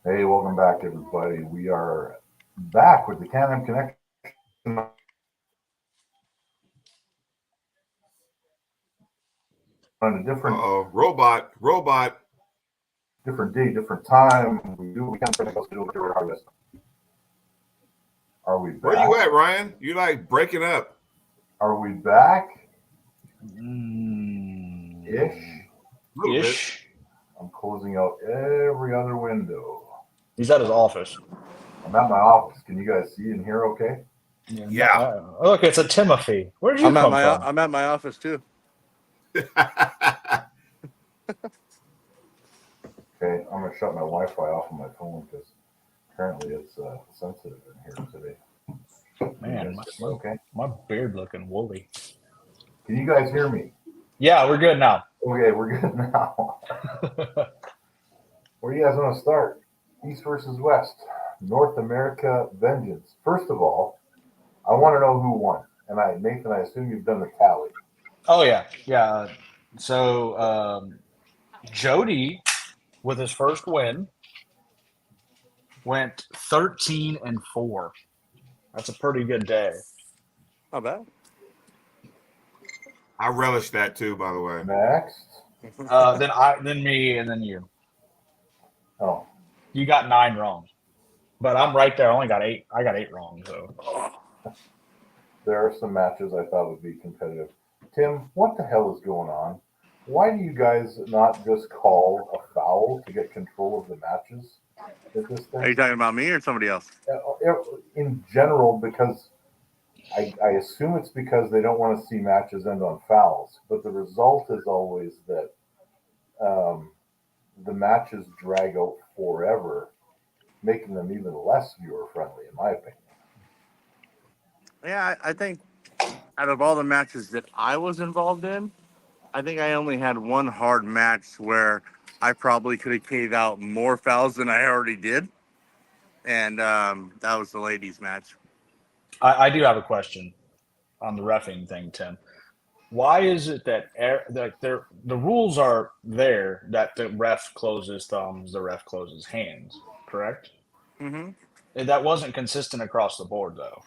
Hey, welcome back, everybody. We are back with the Can-Am Connection on a different different day, different time. We do we can do it harvest. Are we back? Where you at, Ryan? You like breaking up. Are we back? Ish. I'm closing out every other window. He's at his office. I'm at my office. Can you guys see and hear okay? Yeah. Look, it's a Timothy. Where did you come from? I'm at my office too. Okay, I'm going to shut my Wi-Fi off on my phone because apparently it's sensitive in here today. Man, my beard looking woolly. Can you guys hear me? Yeah, we're good now. Okay, we're good now. Where do you guys want to start? East versus West. North America vengeance. First of all, I want to know who won. And Nathan, I assume you've done the tally. Oh, yeah. So Jody, with his first win, went 13-4. That's a pretty good day. Not bad. I relish that too, by the way. Next. Then me, and then you. Oh. You got 9 wrong. But I'm right there. I only got 8. I got 8 wrong. So There are some matches I thought would be competitive. Tim, what the hell is going on? Why do you guys not just call a foul to get control of the matches at this thing? Are you talking about me or somebody else? In general, because I assume it's because they don't want to see matches end on fouls, but the result is always that the matches drag out forever, making them even less viewer-friendly, in my opinion. Yeah, I think out of all the matches that I was involved in, I think I only had one hard match where I probably could have carried out more fouls than I already did. And that was the ladies' match. I do have a question on the reffing thing, Tim. Why is it that the rules are there that the ref closes thumbs, the ref closes hands, correct? Mm-hmm. And that wasn't consistent across the board, though.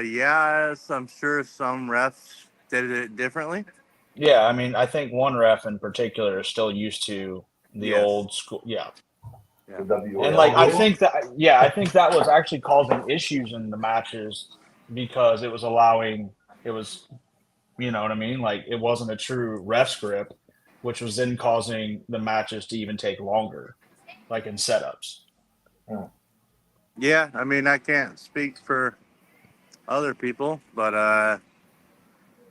Yes, I'm sure some refs did it differently. Yeah, I mean, I think one ref in particular is still used to the old school. Yeah. The WOL And like, I rule? think that was actually causing issues in the matches because it was allowing, you know what I mean? Like, it wasn't a true ref script, which was then causing the matches to even take longer, like in setups. Yeah, I mean, I can't speak for other people, but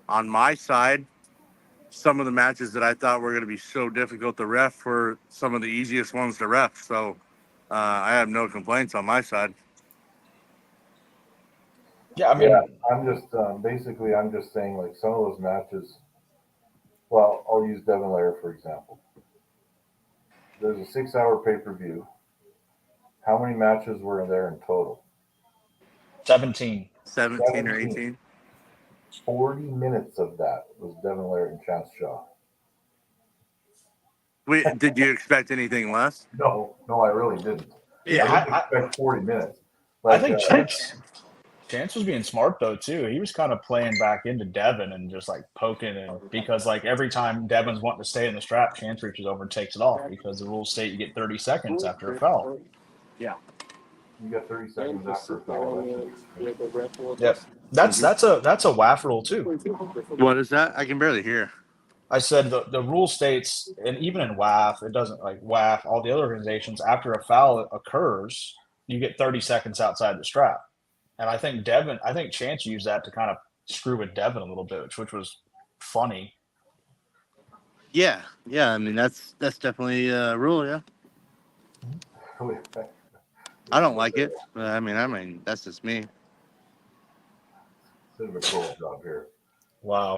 on my side, some of the matches that I thought were going to be so difficult to ref were some of the easiest ones to ref. So I have no complaints on my side. Yeah, I mean, I'm just basically I'm just saying like some of those matches. Well, I'll use Devin Lair for example. There's a 6-hour pay-per-view. How many matches were there in total? 17 or 18. 40 minutes of that was Devin Lair and Chance Shaw. Did you expect anything less? No, I really didn't. Yeah, I didn't expect 40 minutes. I think Chance was being smart though too. He was kind of playing back into Devin and just like poking, and because like every time Devin's wanting to stay in the strap, Chance reaches over and takes it off because the rules state you get 30 seconds after a foul. Yeah. You got 30 seconds after a foul. Yep. That's a WAF rule too. What is that? I can barely hear. I said the rule states, and even in WAF, it doesn't like WAF, all the other organizations, after a foul occurs, you get 30 seconds outside the strap. And I think Chance used that to kind of screw with Devin a little bit, which was funny. Yeah. I mean, that's definitely a rule. Yeah. I don't like it. But I mean, that's just me. Bit of a cool job here. Wow.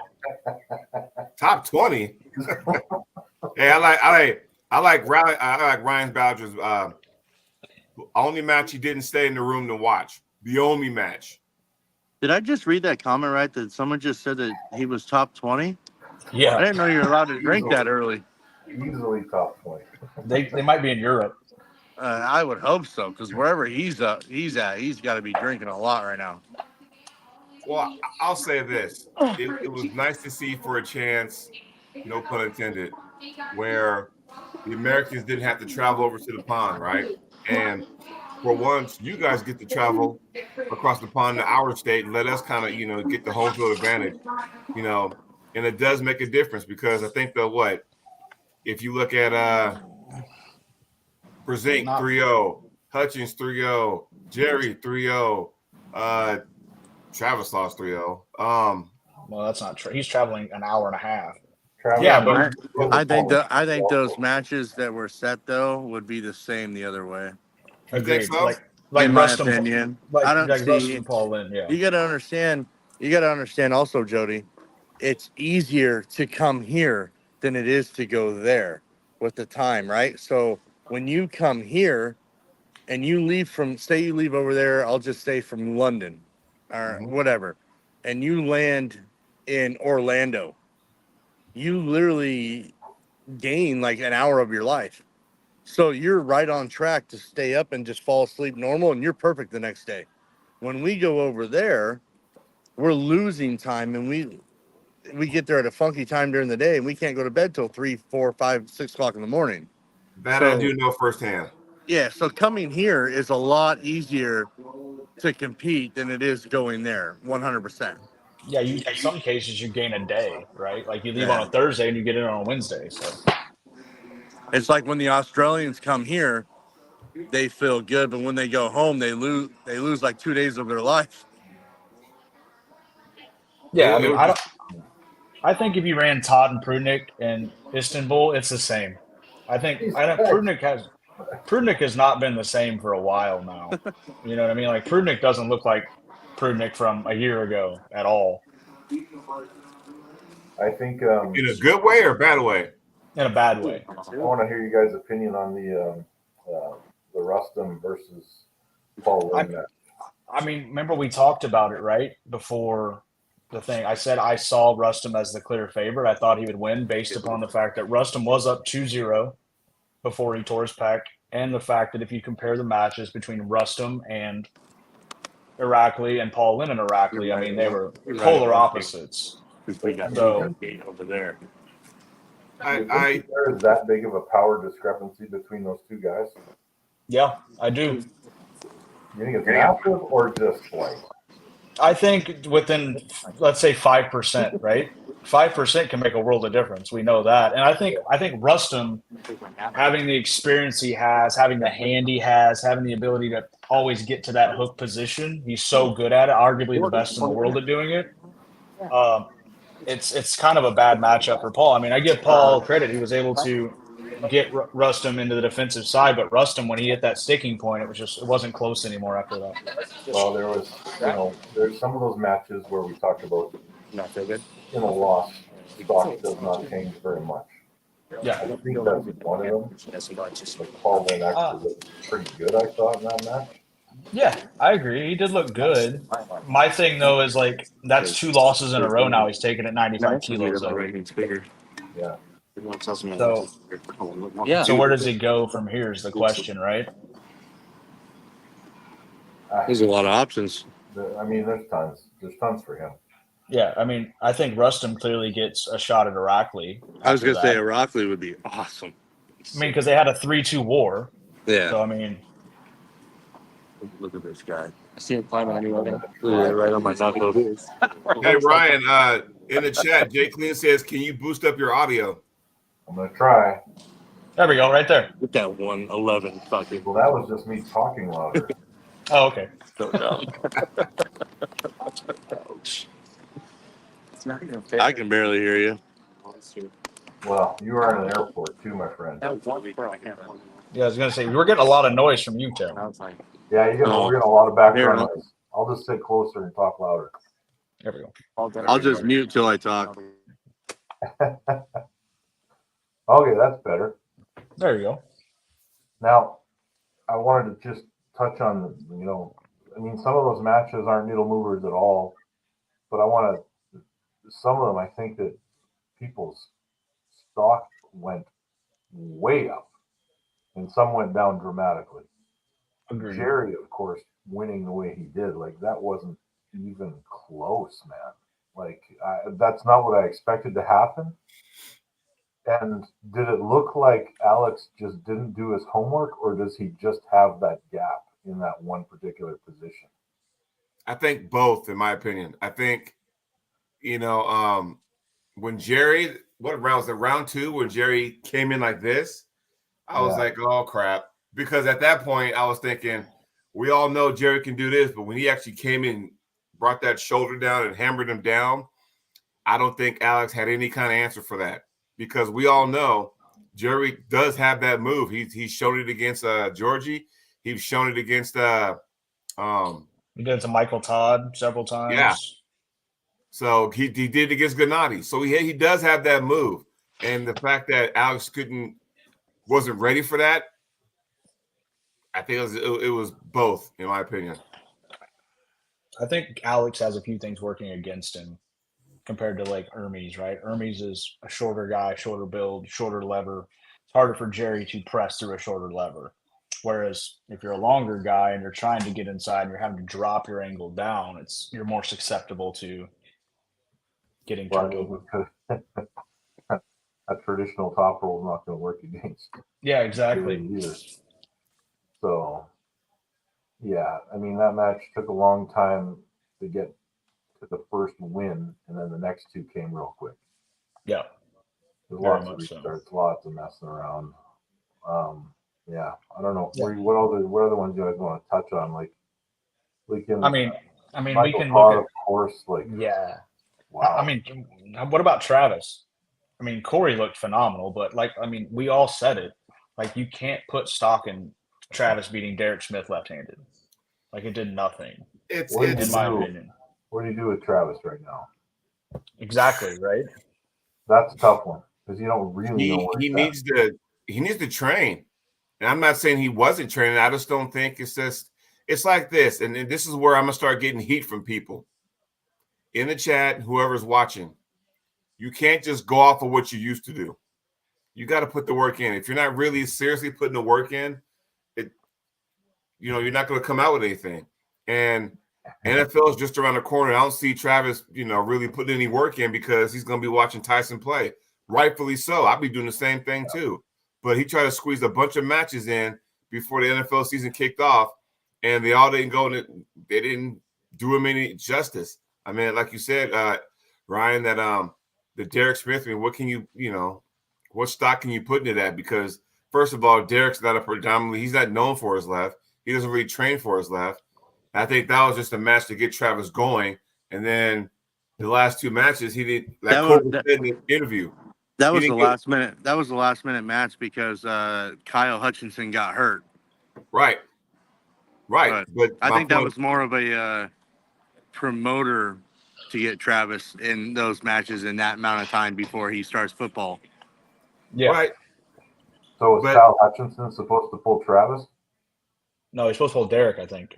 Top 20. Hey, I like Ryan Boucher's only match he didn't stay in the room to watch. The only match. Did I just read that comment right? That someone just said that he was top 20? Yeah. I didn't know you were allowed to drink that early. Easily top 20. They might be in Europe. I would hope so, because wherever he's at, he's got to be drinking a lot right now. Well, I'll say this: it was nice to see for a chance, no pun intended, where the Americans didn't have to travel over to the pond, right? And for once, you guys get to travel across the pond to our state and let us kind of, get the home field advantage, and it does make a difference because I think if you look at Brezink Not 3-0, Hutchins 3-0, Jerry 3-0, Travis lost 3-0. well, that's not true. He's traveling an hour and a half. Travis, Yeah, but I think those matches that were set though would be the same the other way. You think agreed. so? Like in my Rustum, opinion, like I don't like see. Rustum and Paul Lynn. Yeah, You got to understand. You got to understand also, Jody. It's easier to come here than it is to go there with the time, right? So when you come here and you leave from, say you leave over there, I'll just say from London or whatever, and you land in Orlando, you literally gain like an hour of your life. So you're right on track to stay up and just fall asleep normal, and you're perfect the next day. When we go over there, we're losing time, and we get there at a funky time during the day, and we can't go to bed till 3, 4, 5, 6 o'clock in the morning. That I do know firsthand. Yeah, so coming here is a lot easier to compete than it is going there. 100%. yeah. You in some cases you gain a day, right? Like you leave on a Thursday and you get in on a Wednesday. So It's like when the Australians come here, they feel good, but when they go home, they lose like 2 days of their life. yeah, I It mean, was I don't. I think if you ran Todd and Prudnik in Istanbul, it's the same. I don't Prudnik has not been the same for a while now. You know what I mean? Like Prudnik doesn't look like Prudnik from a year ago at all. I think in a good way or a bad way? In a bad way. I want to hear you guys' opinion on the Rustum versus Paul Lynn match. I mean, remember we talked about it, right? Before the thing. I said I saw Rustum as the clear favorite. I thought he would win based upon the fact that Rustum was up 2-0 before he tore his pec, and the fact that if you compare the matches between Rustum and Irakli and Paul Lynn and Irakli, I mean, they were polar opposites. So over there. There is that big of a power discrepancy between those two guys? yeah, I do. You think it's massive or just slight? I think within, let's say 5%, right? 5% can make a world of difference. We know that, and I think Rustum, having the experience he has, having the hand he has, having the ability to always get to that hook position, he's so good at it. Arguably the best in the world at doing it. It's kind of a bad matchup for Paul. I mean, I give Paul credit; he was able to get Rustum into the defensive side, but Rustum, when he hit that sticking point, it wasn't close anymore after that. Well, there's some of those matches where we talked about in a loss, stock does not change very much. Yeah, I think that's one of them. But Paul Lynn actually looked pretty good, I thought, in that match. yeah, I agree. He did look good. My thing though is like that's 2 losses in a row now. He's taken at 95 kilos. Yeah. So where does he go from here is the question, right? There's a lot of options. I mean, there's tons. There's tons for him. Yeah, I mean, I think Rustum clearly gets a shot at Irakli. I was going to say Irakli would be awesome. I mean, because they had a 3-2 war. Yeah. So, I mean. Look at this guy. I see him climbing anyway. Right on my knuckles. Hey, Ryan, in the chat, Jay Clean says, can you boost up your audio? I'm going to try. There we go, right there. With that 111 fucking. Well, that was just me talking louder. Oh, okay. I can barely hear you. Well, you are in an airport too, my friend. Yeah, I was going to say, we're getting a lot of noise from you, Tim. Yeah, we're getting a lot of background noise. I'll just sit closer and talk louder. There we go. I'll just mute till I talk. Okay, that's better. There you go. Now, I wanted to just touch on, I mean, some of those matches aren't needle movers at all, but some of them, I think that people's stock went way up and some went down dramatically. Agreed. Jerry, of course, winning the way he did, like that wasn't even close, man. Like that's not what I expected to happen. And did it look like Alex just didn't do his homework, or does he just have that gap in that one particular position? I think both, in my opinion. I think, when Jerry, what round was it? Round 2, when Jerry came in like this, I was like, oh crap. Because at that point, I was thinking, we all know Jerry can do this, but when he actually came in, brought that shoulder down and hammered him down, I don't think Alex had any kind of answer for that. Because we all know Jerry does have that move. He's shown it against Georgie. He's shown it against He did it to Michael Todd several times. Yeah. So he did it against Gennady. So he does have that move. And the fact that Alex wasn't ready for that, I think it was both, in my opinion. I think Alex has a few things working against him compared to like Hermes, right? Hermes is a shorter guy, shorter build, shorter lever. It's harder for Jerry to press through a shorter lever. Whereas if you're a longer guy and you're trying to get inside and you're having to drop your angle down, you're more susceptible to getting turned over. A traditional top roll is not going to work against. Yeah, exactly. Either. So, yeah, I mean, that match took a long time to get to the first win, and then the next two came real quick. Yeah. There's lots of restarts, lots of messing around. Yeah, I don't know. Yeah. What other ones you guys want to touch on? Like I mean, Michael we can Todd, look at, of course. Like, yeah. wow. I mean, what about Travis? I mean, Corey looked phenomenal, but we all said it. Like, you can't put stock in Travis beating Derek Smith left-handed. Like, it did nothing. It's in my opinion. What do you do with Travis right now? Exactly, right? That's a tough one because you don't really know where he needs to train. And I'm not saying he wasn't training. I just don't think it's like this. And this is where I'm gonna start getting heat from people in the chat, whoever's watching. You can't just go off of what you used to do. You got to put the work in. If you're not really seriously putting the work in, you're not going to come out with anything. And NFL is just around the corner. I don't see Travis, really putting any work in because he's going to be watching Tyson play. Rightfully so. I'll be doing the same thing too. But he tried to squeeze a bunch of matches in before the NFL season kicked off, and they all didn't go. They didn't do him any justice. I mean, like you said, Ryan, that the Derek Smith. I mean, what can what stock can you put into that? Because first of all, Derek's he's not known for his left. He doesn't really train for his left. I think that was just a match to get Travis going. And then the last two matches, he did that in the interview. That was the last minute. That was the last minute match because Kyle Hutchinson got hurt. Right. But I think that was more of a promoter to get Travis in those matches in that amount of time before he starts football. Yeah. Right. So is Kyle Hutchinson supposed to pull Travis? No, he's supposed to pull Derek, I think.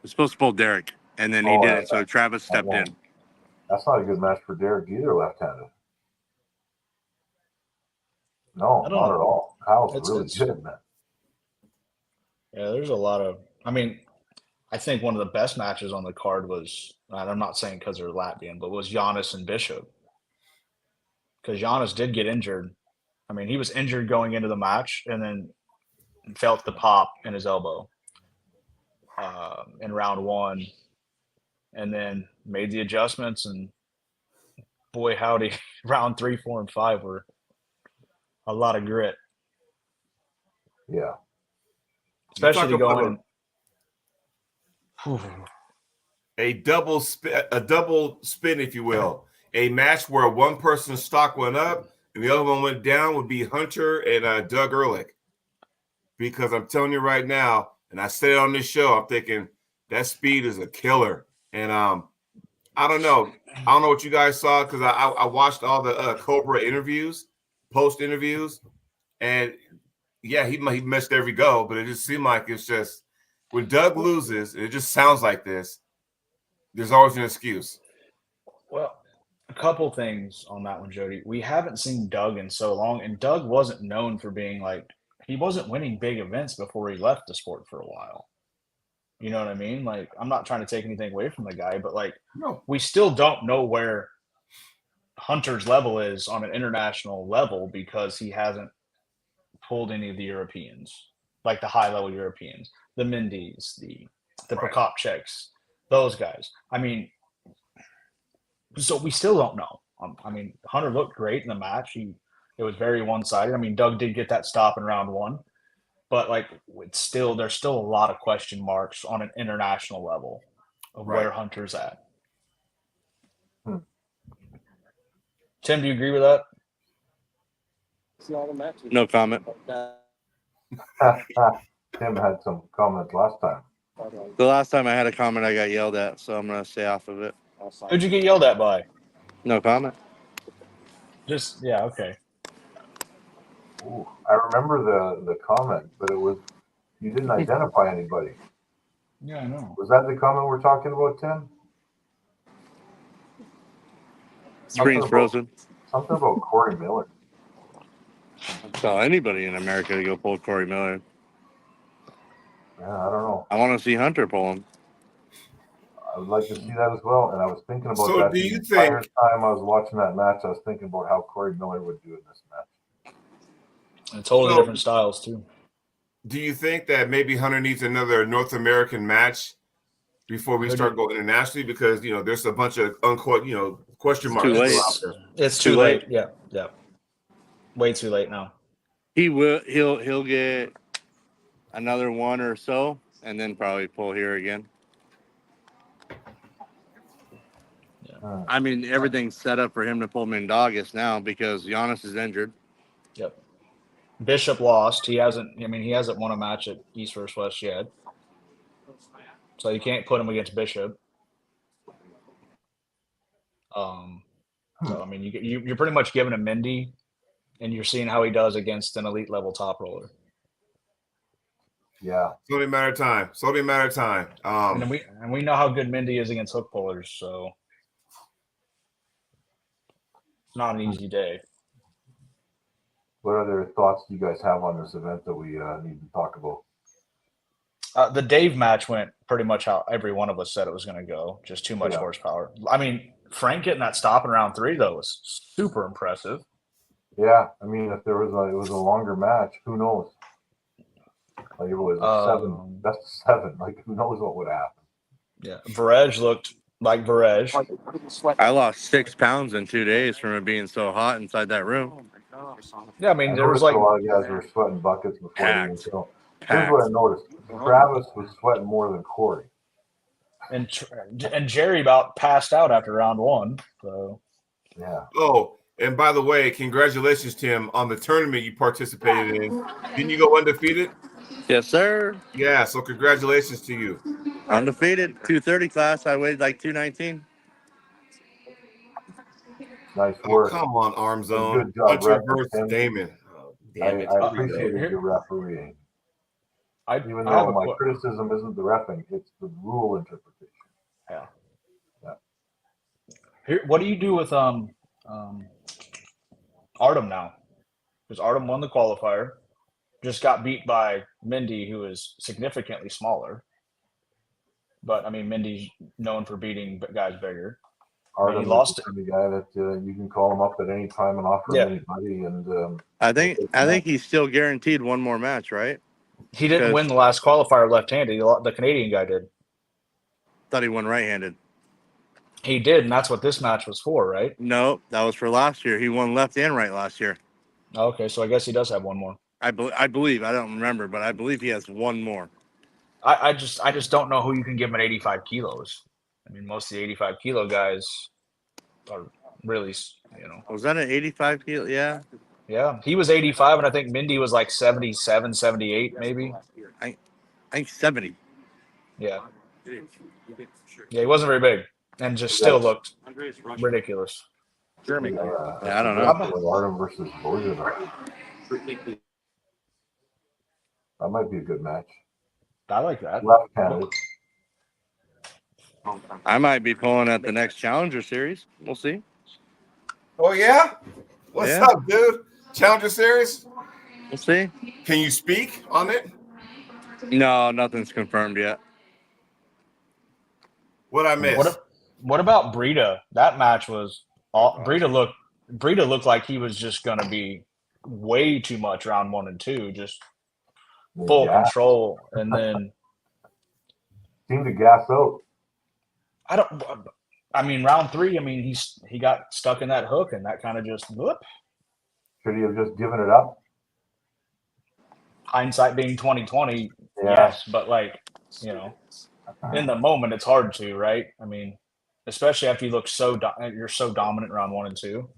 He's supposed to pull Derek, and then he did it, so Travis stepped in. That's not a good match for Derek either, left-handed. No, not at all. Kyle's really good, man. Yeah, there's a lot of – I think one of the best matches on the card was – and I'm not saying because they're Latvian, but was Giannis and Bishop. Because Giannis did get injured. He was injured going into the match and then felt the pop in his elbow in round 1 and then made the adjustments. And boy, howdy, round 3, 4, and 5 were a lot of grit. Yeah. Especially going a double spin, if you will. A match where one person's stock went up and the other one went down would be Hunter and Doug Ehrlich. Because I'm telling you right now, and I said it on this show, I'm thinking that speed is a killer. And I don't know. I don't know what you guys saw because I watched all the Cobra interviews, post interviews, and yeah, he missed every go, but it just seemed like it's just when Doug loses, it just sounds like this. There's always an excuse. Well, a couple things on that one, Jody. We haven't seen Doug in so long, and Doug wasn't known for being like he wasn't winning big events before he left the sport for a while. You know what I mean? Like, I'm not trying to take anything away from the guy, but like, No. we still don't know where Hunter's level is on an international level because he hasn't pulled any of the Europeans, like the high level Europeans, the Mendes, the Right. Prokopcheks, those guys. I mean, so we still don't know. I mean, Hunter looked great in the match. It was very one sided. I mean, Doug did get that stop in round 1, but like there's still a lot of question marks on an international level of Right. where Hunter's at. Hmm. Tim, do you agree with that? No comment. Tim had some comments last time. The last time I had a comment, I got yelled at, so I'm gonna stay off of it. Who'd you get yelled at by? No comment. Just yeah, okay. Ooh, I remember the comment, but it was you didn't identify anybody. Yeah, I know. Was that the comment we're talking about, Tim? Screen's frozen. Something about Corey Miller. Tell anybody in America to go pull Corey Miller. Yeah, I don't know. I want to see Hunter pull him. I would like to see that as well. And I was thinking about So that do the you entire think- time I was watching that match. I was thinking about how Corey Miller would do in this match. And totally So- different styles too. Do you think that maybe Hunter needs another North American match before we start going internationally? Because there's a bunch of question marks too late. still out there. It's Too too late. late. Yeah, yeah. Way too late now. He will. He'll get another one or so, and then probably pull here again. I mean, everything's set up for him to pull him in August now because Giannis is injured. Yep. Bishop lost. He hasn't won a match at East versus West yet. So you can't put him against Bishop. So I mean, you're pretty much giving him Mindy, and you're seeing how he does against an elite level top roller. Yeah. It's only a matter of time. It's only a matter of time. And we know how good Mindy is against hook pullers, so it's not an easy day. What other thoughts do you guys have on this event that we need to talk about? The Dave match went pretty much how every one of us said it was going to go. Just too much Yeah. horsepower. I mean, Frank getting that stop in round 3 though was super impressive. Yeah, I mean, if there was it was a longer match, who knows? Like it was a best of 7. Like who knows what would happen? Yeah, Varej looked like Varej. I lost 6 pounds in 2 days from it being so hot inside that room. Yeah, I mean, I there was noticed like a lot of guys were sweating buckets before the Packed. show. Here's what I noticed: Travis was sweating more than Corey. and Jerry about passed out after round 1. So Yeah. Oh, and by the way, congratulations, Tim, on the tournament you participated in. Didn't you go undefeated? Yes, sir. Yeah, so congratulations to you. Undefeated. 230 class. I weighed like 219. Nice Oh, work. come on, Arm Zone. Good job, Hunter repping, versus Tim. Damon. Oh, damn it. I appreciated your refereeing. Even though my criticism isn't the reffing, it's the rule interpretation. yeah. Yeah. Here, what do you do with Artem now? Because Artem won the qualifier, just got beat by Mindy, who is significantly smaller. But I mean, Mindy's known for beating guys bigger. Artem he lost is the guy that you can call him up at any time and offer him anybody. And I think he's still guaranteed one more match, right? He didn't win the last qualifier left-handed. The Canadian guy did. Thought he won right-handed. He did, and that's what this match was for, right? No, that was for last year. He won left and right last year. Okay, so I guess he does have one more. I believe. I don't remember, but I believe he has one more. I just don't know who you can give him at 85 kilos. I mean, most of the 85 kilo guys are really, Was that an 85 kilo? Yeah. Yeah, he was 85, and I think Mindy was like 77, 78, maybe. I think 70. Yeah. Yeah, he wasn't very big, and just still looked ridiculous. German. I don't know. Artem versus Bojan. That might be a good match. I like that. Left-handed. I might be pulling at the next Challenger Series. We'll see. Oh, yeah? What's Yeah. up, dude? Challenger Series? We'll see. Can you speak on it? No, nothing's confirmed yet. What I missed? What about Brita? That match was Brita looked like he was just going to be way too much round 1 and 2, just full control, and then seemed to gas out. I mean, round 3. I mean, he got stuck in that hook, and that kind of just whoop. Should he have just given it up? Hindsight being 2020, yes, but like, you know, in the moment it's hard to, right? I mean, especially after you look you're so dominant round 1 and 2.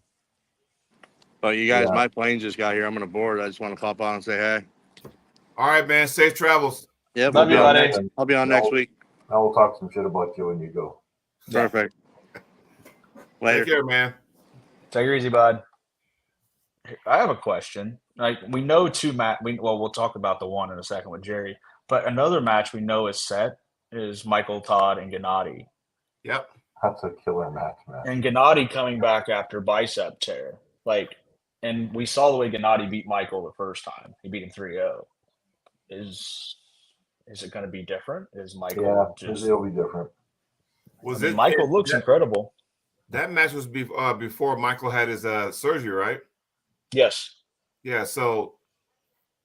But you guys, my plane just got here. I'm gonna board. I just want to pop on and say hey. All right, man. Safe travels. Yep. Love you, buddy. I'll be on next week. Now we'll talk some shit about you when you go. Perfect. Later. Take care, man. Take it easy, bud. I have a question. Like, we know we'll talk about the one in a second with Jerry, but another match we know is set is Michael Todd and Gennady. Yep. That's a killer match, man. And Gennady coming back after bicep tear. Like, and we saw the way Gennady beat Michael the first time. He beat him 3-0. Is it going to be different? Is Michael it'll be different. Michael looks incredible. That match was before Michael had his surgery, right? Yes. Yeah, so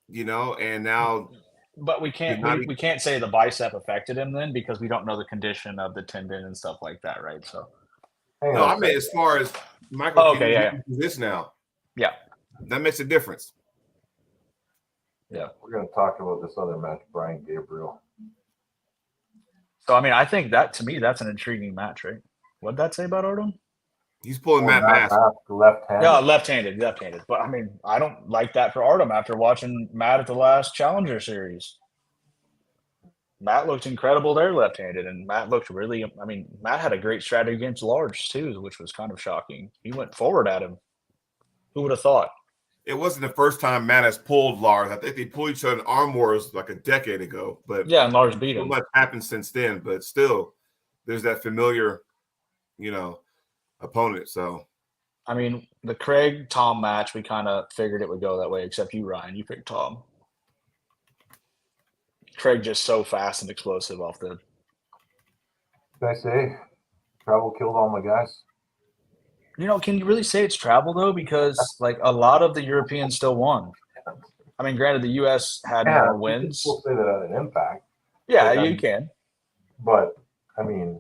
and now but we can't say the bicep affected him then, because we don't know the condition of the tendon and stuff like that, right? So no, I mean as far as Michael do this now. Yeah. That makes a difference. Yeah, we're going to talk about this other match, Brian Gabriel. So, I mean, I think that, to me, that's an intriguing match, right? What did that say about Artem? He's pulling Matt Mask. Left-handed. Yeah, left-handed. But, I mean, I don't like that for Artem after watching Matt at the last Challenger Series. Matt looked incredible there left-handed, and Matt looked really – I mean, Matt had a great strategy against Large, too, which was kind of shocking. He went forward at him. Who would have thought? It wasn't the first time Matt has pulled Lars. I think they pulled each other in Arm Wars like a decade ago. But yeah, and Lars beat him. So much happened since then, but still, there's that familiar, opponent. So, I mean, the Craig-Tom match, we kind of figured it would go that way, except you, Ryan. You picked Tom. Craig just so fast and explosive off the. Did I say travel killed all my guys? Can you really say it's travel, though? Because, like, a lot of the Europeans still won. I mean, granted, the U.S. had more wins. People say that at an Impact. Yeah, you can. But, I mean,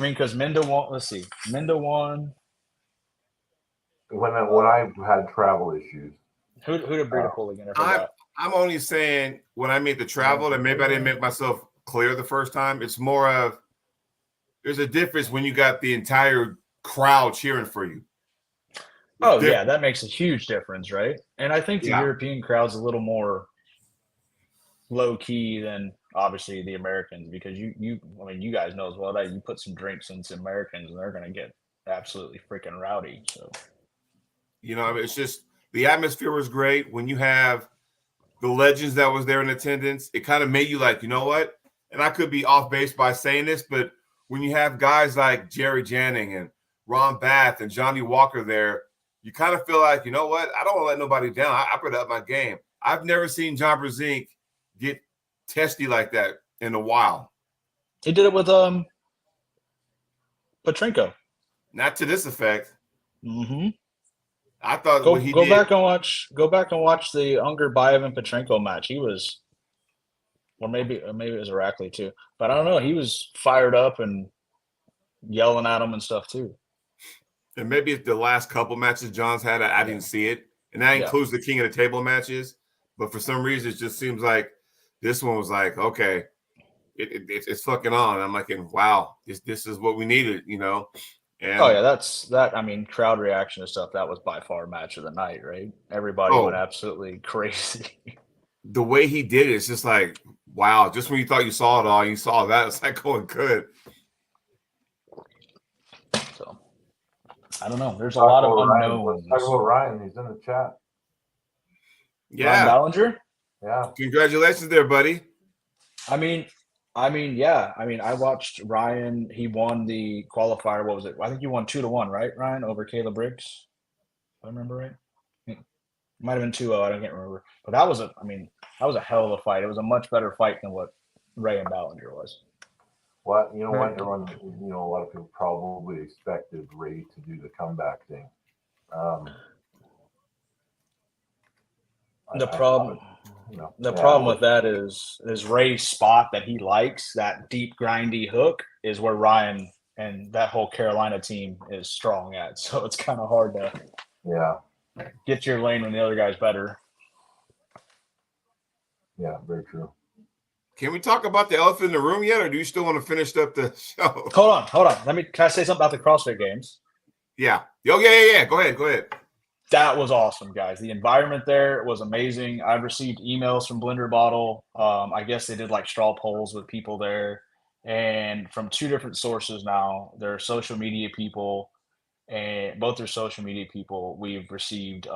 because Minda won. Let's see. Minda won. When I had travel issues. Who did Brita pull again? I'm only saying when I made the travel, and maybe I didn't make myself clear the first time. It's more of there's a difference when you got the entire crowd cheering for you. Yeah, that makes a huge difference, right? And I think the European crowd's a little more low key than obviously the Americans, because you guys know as well that you put some drinks in some Americans and they're going to get absolutely freaking rowdy. So, it's just the atmosphere was great when you have the legends that was there in attendance. It kind of made you like, you know what? And I could be off base by saying this, but when you have guys like Jerry Janning and Ron Bath and Johnny Walker there, you kind of feel like, you know what? I don't want to let nobody down. I put up my game. I've never seen John Brzezinski get testy like that in a while. He did it with Petrenko. Not to this effect. Mm-hmm. I thought go back and watch the Unger Bayev and Petrenko match. He was, or maybe it was Irakli too, but I don't know. He was fired up and yelling at him and stuff too. And maybe it's the last couple matches John's had, I didn't see it. And that includes the King of the Table matches. But for some reason, it just seems like this one was like, okay, it's fucking on. I'm like, wow, this is what we needed, And, I mean, crowd reaction and stuff, that was by far match of the night, right? Everybody went absolutely crazy. The way he did it, it's just like, wow, just when you thought you saw it all, you saw that. It's like going good. So, I don't know. There's a lot of unknowns. Let's talk about Ryan. He's in the chat. Yeah. Ryan Ballinger? Yeah. Congratulations there, buddy. I mean, yeah. I mean, I watched Ryan. He won the qualifier. What was it? I think you won 2-1, right, Ryan, over Caleb Briggs? If I remember right. Might have been 2-0. I can't remember. But that was a hell of a fight. It was a much better fight than what Ray and Ballinger was. Well, you know what? Everyone, a lot of people probably expected Ray to do the comeback thing. The problem with that is Ray's spot that he likes, that deep grindy hook, is where Ryan and that whole Carolina team is strong at. So it's kind of hard to get to your lane when the other guy's better. Yeah, very true. Can we talk about the elephant in the room yet, or do you still want to finish up the show? Hold on. Can I say something about the CrossFit Games? Yeah. Oh, yeah. Go ahead. That was awesome, guys. The environment there was amazing. I've received emails from Blender Bottle. I guess they did like straw polls with people there, and from 2 different sources now. Their social media people, and both their social media people, we've received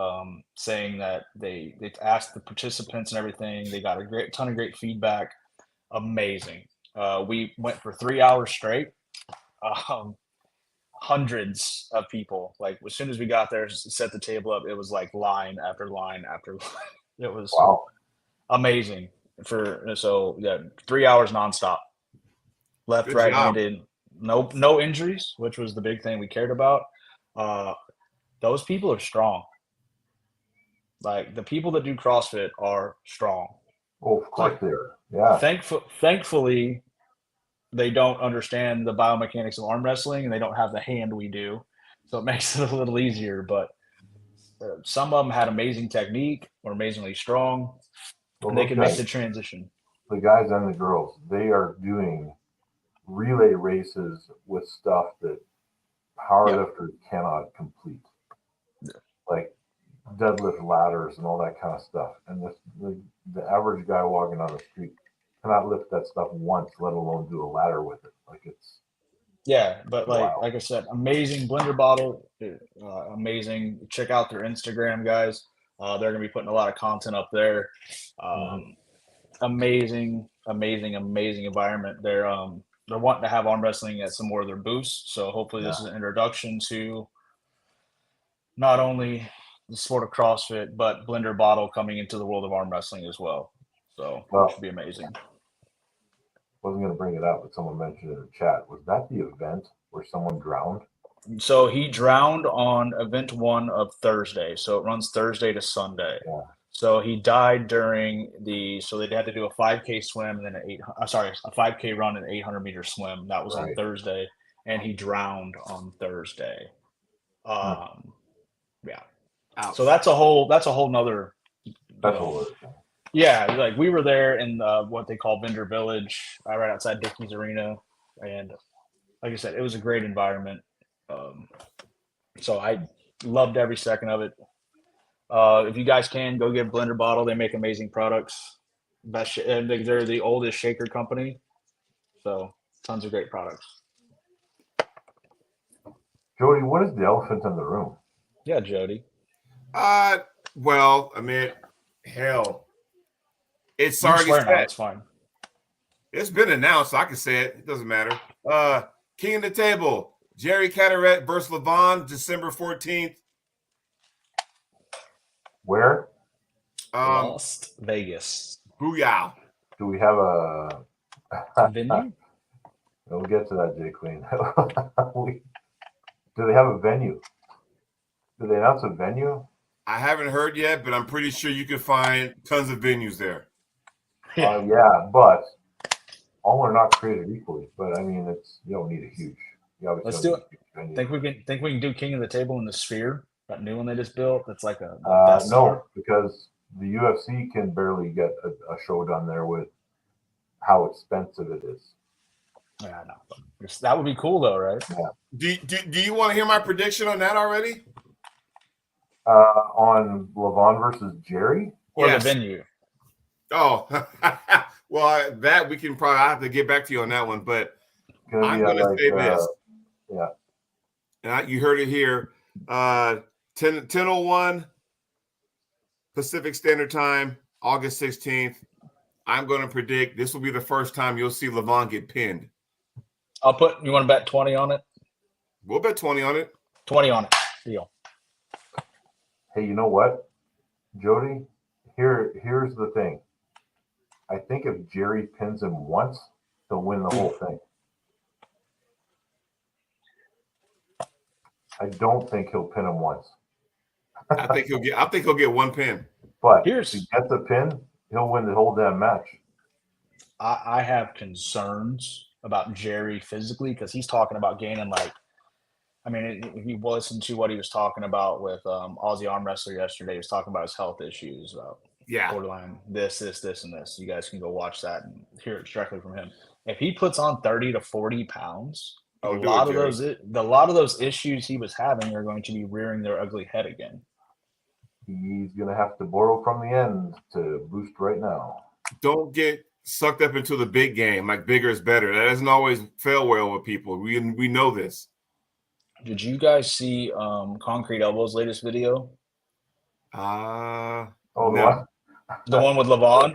saying that they asked the participants and everything. They got a ton of great feedback. Amazing. We went for 3 hours straight. Hundreds of people. Like as soon as we got there, set the table up, it was like line after line after line. It was amazing. 3 hours nonstop. Left, right-handed. No injuries, which was the big thing we cared about. Those people are strong. Like the people that do CrossFit are strong. Oh, of course they are. Yeah. Thankfully, they don't understand the biomechanics of arm wrestling, and they don't have the hand we do, so it makes it a little easier. But some of them had amazing technique, or amazingly strong, and they can make the transition. The guys and the girls, they are doing relay races with stuff that powerlifters cannot complete, like deadlift ladders and all that kind of stuff. And the average guy walking on the street cannot lift that stuff once, let alone do a ladder with it. Like it's but like I said, amazing. Blender Bottle, amazing. Check out their Instagram, guys. They're gonna be putting a lot of content up there. Amazing environment. They're wanting to have arm wrestling at some more of their booths. So hopefully this is an introduction to not only the sport of CrossFit, but Blender Bottle coming into the world of arm wrestling as well. So it should be amazing. Wasn't going to bring it up, but someone mentioned it in the chat. Was that the event where someone drowned? So he drowned on event 1 of Thursday. So it runs Thursday to Sunday. Yeah. So he died during so they had to do a 5K swim and then a 5K run and 800-meter swim. That was on Thursday, and he drowned on Thursday. Yeah. Ouch. So that's a whole nother. Yeah, like we were there in what they call Vendor Village, right outside Dickies Arena, and like I said, it was a great environment. So I loved every second of it. If you guys can, go get Blender Bottle. They make amazing products. They're the oldest shaker company, so tons of great products. Jody, what is the elephant in the room? Yeah, Jody. Well, I mean, hell. It's already said. It's fine. It's been announced. So I can say it. It doesn't matter. King of the Table, Jerry Caderet versus Levan, December 14th. Where? Las Vegas. Booyah. Do we have a venue? We'll get to that, J Queen. Do they have a venue? Do they announce a venue? I haven't heard yet, but I'm pretty sure you can find tons of venues there. Yeah, but all are not created equally. But I mean, you don't need a huge. Let's do it. Think we can do King of the Table in the Sphere, that new one they just built. That's like a no, because the UFC can barely get a show done there with how expensive it is. Yeah, no, that would be cool though, right? Yeah. Do you want to hear my prediction on that already? On Levan versus Jerry, or the venue? Oh, well, that we can probably. I have to get back to you on that one, but I'm going to say this. Yeah, and you heard it here. 10:01 Pacific Standard Time, August 16th. I'm going to predict this will be the first time you'll see Levan get pinned. You want to bet 20 on it? We'll bet 20 on it. 20 on it. Deal. Hey, you know what? Jody, here's the thing. I think if Jerry pins him once, he'll win the whole thing. I don't think he'll pin him once. I think he'll get one pin. But if he gets a pin, he'll win the whole damn match. I have concerns about Jerry physically because he's talking about gaining if you listen to what he was talking about with Aussie arm wrestler yesterday, he was talking about his health issues, about borderline this, and this. You guys can go watch that and hear it directly from him. If he puts on 30 to 40 pounds, a lot of those issues he was having are going to be rearing their ugly head again. He's going to have to borrow from the end to boost right now. Don't get sucked up into the big game. Like bigger is better. That doesn't always fail well with people. We know this. Did you guys see Concrete Elbow's latest video? No. The one with Levan?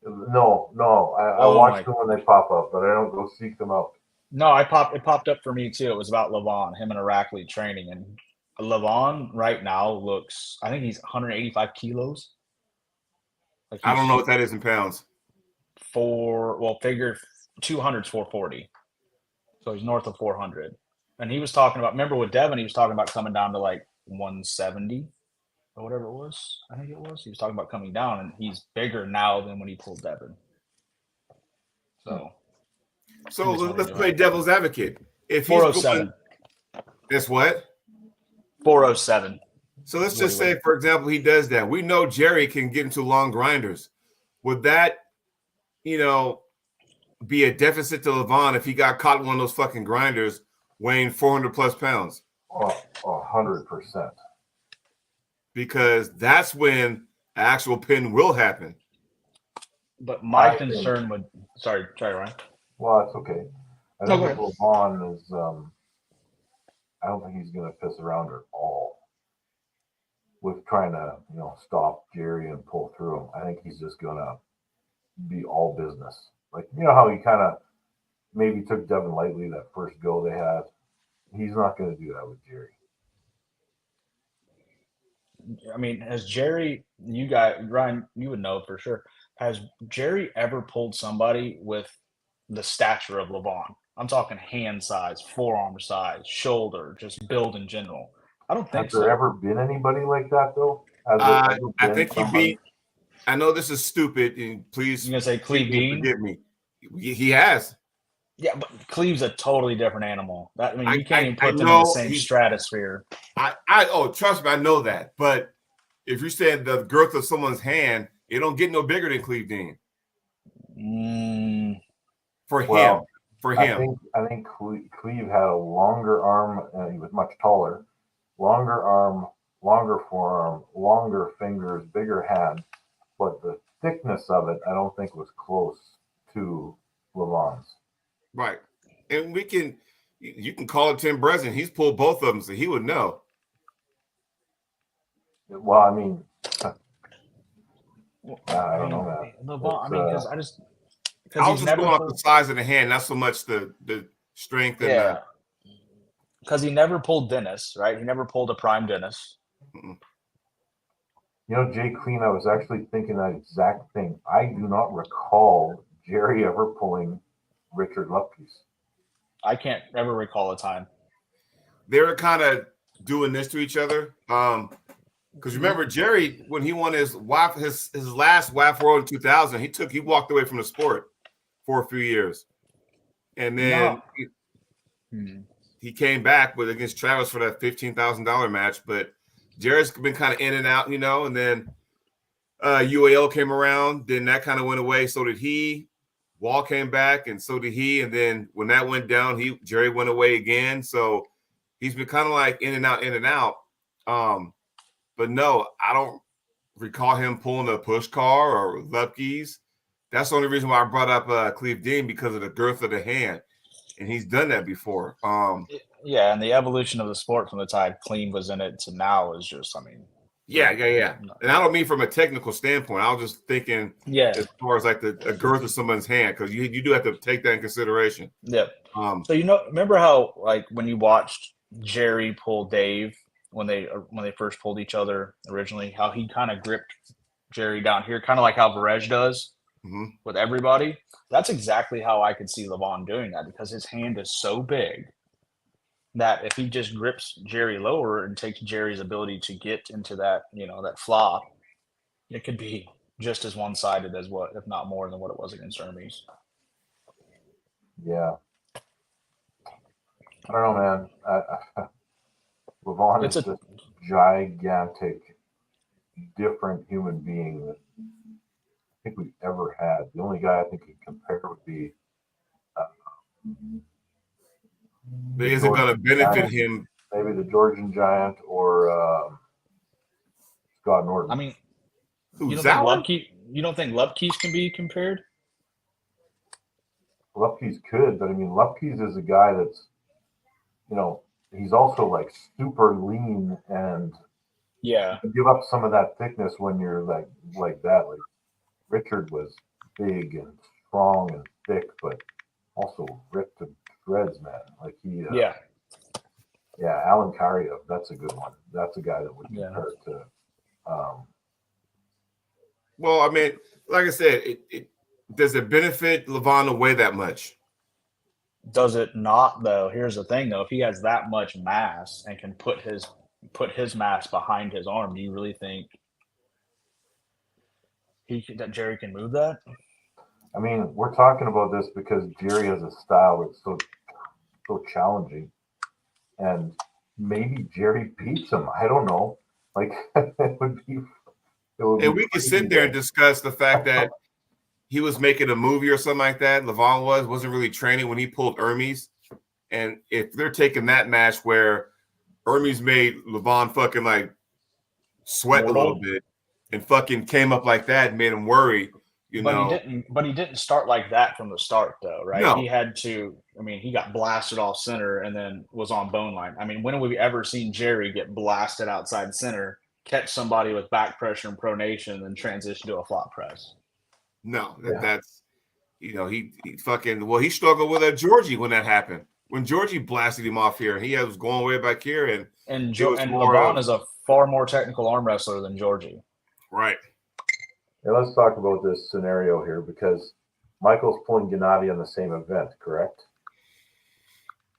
No. I watch them when they pop up, but I don't go seek them out. No, it popped up for me too. It was about Levan, him and Irakli training, and Levan right now looks. I think he's 185 kilos. I don't know what that is in pounds. Figure 200's 440, so he's north of 400. And he was talking about. Remember with Devin, he was talking about coming down to like 170 or whatever it was. I think it was. He was talking about coming down, and he's bigger now than when he pulled Devin. So let's play devil's advocate. If 407, that's what 407. So let's just say, for example, he does that. We know Jerry can get into long grinders. Would that, be a deficit to Levan if he got caught in one of those fucking grinders weighing 400 plus pounds? 100%. Because that's when actual pin will happen. But my concern would. Sorry, Ryan. Well, that's okay. I think Levan is. I don't think he's going to piss around at all with trying to, stop Jerry and pull through him. I think he's just going to be all business. Like, how he kind of maybe took Devin lightly that first go they had. He's not going to do that with Jerry. I mean, has Jerry, Ryan, you would know for sure. Has Jerry ever pulled somebody with the stature of Levan? I'm talking hand size, forearm size, shoulder, just build in general. I don't think so. Has there ever been anybody like that, though? I think he beat. I know this is stupid, and please. You're gonna say Cleve Dean? Forgive me. He has. Yeah, but Cleve's a totally different animal. You can't even put them in the same stratosphere. Trust me, I know that. But if you said the girth of someone's hand, it don't get no bigger than Cleve Dean. For him. I think Cleve had a longer arm, and he was much taller. Longer arm, longer forearm, longer fingers, bigger hand. But the thickness of it, I don't think was close to Levan's. Right. And you can call it Tim Breslin. He's pulled both of them, so he would know. Well, I mean, I don't know that. Levan, because I was just going off the size of the hand, not so much the strength. Because he never pulled Dennis, right? He never pulled a prime Dennis. Mm-mm. Jay Clean, I was actually thinking that exact thing. I do not recall Jerry ever pulling Richard Lupke's. I can't ever recall a time. They were kind of doing this to each other. Because remember, Jerry, when he won his last WAF World in 2000, he walked away from the sport for a few years. And then he came back against Travis for that $15,000 match. But Jerry's been kind of in and out, and then UAL came around. Then that kind of went away. So did he. Wall came back, and so did he. And then when that went down, Jerry went away again. So he's been kind of like in and out. But no, I don't recall him pulling a push car or Lupke's. That's the only reason why I brought up Cleve Dean, because of the girth of the hand, and he's done that before. Yeah, and the evolution of the sport from the time Clean was in it to now is just, Yeah. And I don't mean from a technical standpoint. I was just thinking as far as like the girth of someone's hand, because you do have to take that in consideration. Yep. So remember how when you watched Jerry pull Dave when they first pulled each other originally, how he kind of gripped Jerry down here, kind of like how Varej does with everybody. That's exactly how I could see Levan doing that, because his hand is so big that if he just grips Jerry lower and takes Jerry's ability to get into that, that flop, it could be just as one-sided as what, if not more than what it was against Hermes. Yeah. I don't know, man. Levan is this gigantic, different human being that I think we've ever had. The only guy I think could compare would be. Is it going to benefit him? Maybe the Georgian Giant or Scott Norton. I mean, Who, you don't think Lupke's can be compared? Lupke's could, but I mean, Lupke's is a guy that's, he's also like super lean and Yeah, you give up some of that thickness when you're like that. Like Richard was big and strong and thick, but also ripped to shreds, man. Like he, Alan Karyov, that's a good one. That's a guy that would compare to. Well, I mean, like I said, does it benefit Levan to weigh that much? Does it not, though? Here's the thing, though. If he has that much mass and can put his mass behind his arm, do you really think that Jerry can move that? I mean, we're talking about this because Jerry has a style that's so challenging, and maybe Jerry beats him. I don't know. Like it would be. And we could sit there and discuss the fact that he was making a movie or something like that. Levan wasn't really training when he pulled Hermes. And if they're taking that match where Hermes made Levan fucking like sweat a little bit and fucking came up like that and made him worry, But he didn't start like that from the start, though, right? No. He had to. I mean, he got blasted off center and then was on bone line. I mean, when have we ever seen Jerry get blasted outside center, catch somebody with back pressure and pronation, and then transition to a flop press? No, that's he fucking he struggled with Georgie when that happened. When Georgie blasted him off here, he was going way back here, and Levan is a far more technical arm wrestler than Georgie. Right. Now let's talk about this scenario here because Michael's pulling Gennady on the same event, correct?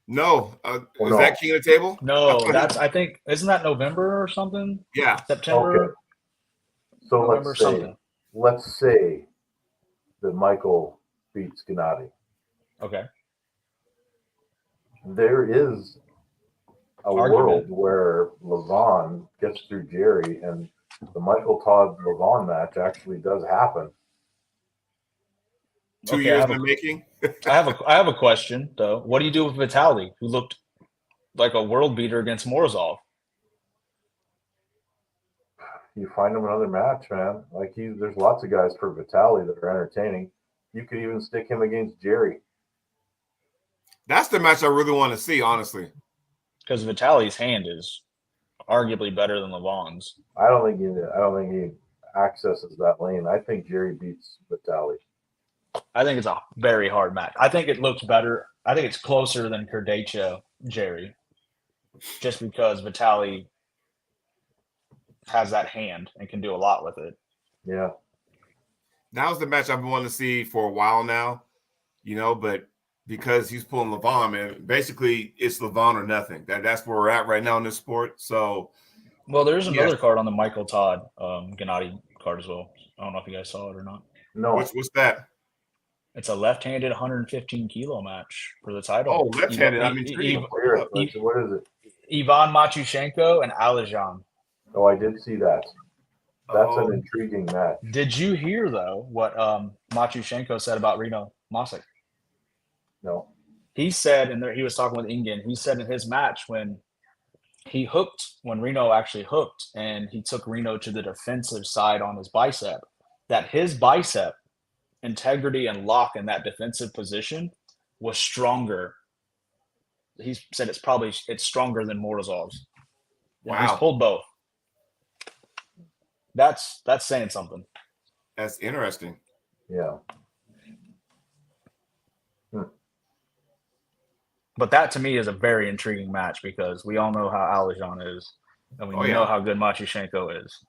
No. Is that King of the Table? No, I think, isn't that November or something? Yeah. September. Okay. So November let's say that Michael beats Gennady. Okay. There is a world where Levan gets through Jerry and the Michael Todd Levan match actually does happen. 2 years in the making. I have a question though. What do you do with Vitaly, who looked like a world beater against Morozov? You find him another match, man. Like there's lots of guys for Vitaly that are entertaining. You could even stick him against Jerry. That's the match I really want to see, honestly. Because Vitaly's hand is arguably better than Levan's. I don't think he accesses that lane. I think Jerry beats Vitaly. I think it's a very hard match. I think it looks better. I think it's closer than Kurdacho Jerry, just because Vitaly has that hand and can do a lot with it. Yeah. That was the match I've been wanting to see for a while now, but because he's pulling Levan, man, basically it's Levan or nothing. That's where we're at right now in this sport. So, well, there's another card on the Michael Todd Gennady card as well. I don't know if you guys saw it or not. No. What's that? It's a left-handed 115 kilo match for the title. Oh, left-handed. I'm intrigued. What is it? Ivan Matyushenko and Alijan. Oh, I did see that. That's an intriguing match. Did you hear, though, what Matyushenko said about Reno Mosick? No. He said, and he was talking with Ingen, he said in his match when Reno actually hooked and he took Reno to the defensive side on his bicep, that his bicep integrity and lock in that defensive position was stronger. He said it's stronger than Morozov's. Wow. He's pulled both. That's saying something. That's interesting. Yeah. But that to me is a very intriguing match because we all know how Alijan is. And we Oh, yeah. know how good Matyushenko is.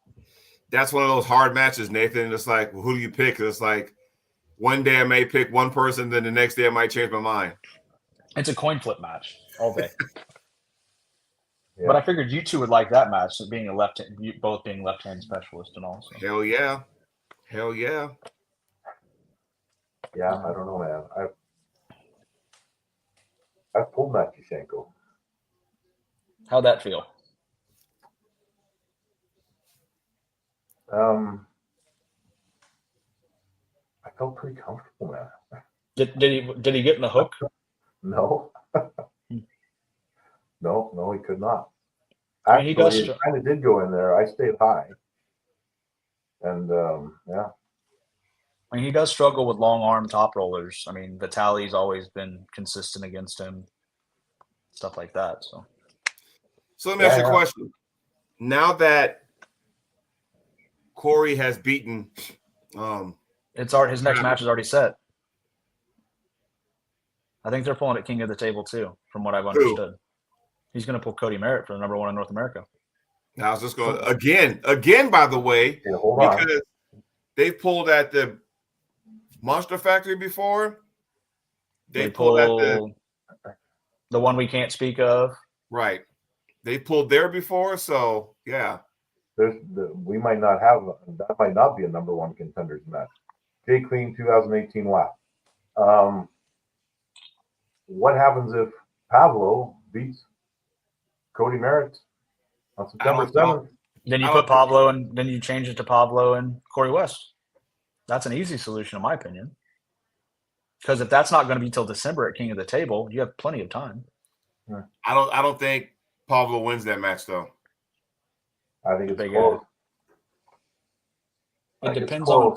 That's one of those hard matches, Nathan. It's like, well, who do you pick? It's like one day I may pick one person, then the next day I might change my mind. It's a coin flip match all day. Yeah. But I figured you two would like that match, being both being left-hand specialist and all. So. Hell yeah. Hell yeah. Yeah, I don't know, man. I've pulled Matyushenko. How'd that feel? I felt pretty comfortable, man. Did he get in the hook? No. No, he could not. I mean, Actually, it kind of did go in there. I stayed high. And, yeah. I mean, he does struggle with long arm top rollers. I mean, Vitali's always been consistent against him, stuff like that. So let me ask you a question. Now that Corey has beaten, his next match is already set. I think they're pulling at King of the Table too, from what I've understood. He's going to pull Cody Merritt for the number 1 in North America. I was just going again. By the way, because they've pulled at the Monster Factory before. They pulled at the one we can't speak of. Right. They pulled there before, so yeah. We might not have that. Might not be a number 1 contenders match. Jay Clean 2018 WAP. What happens if Pablo beats Cody Merritt on September 7th? Then you put Pablo and then you change it to Pablo and Corey West. That's an easy solution, in my opinion. Because if that's not going to be till December at King of the Table, you have plenty of time. I don't think Pablo wins that match though. I think it's close. It depends on.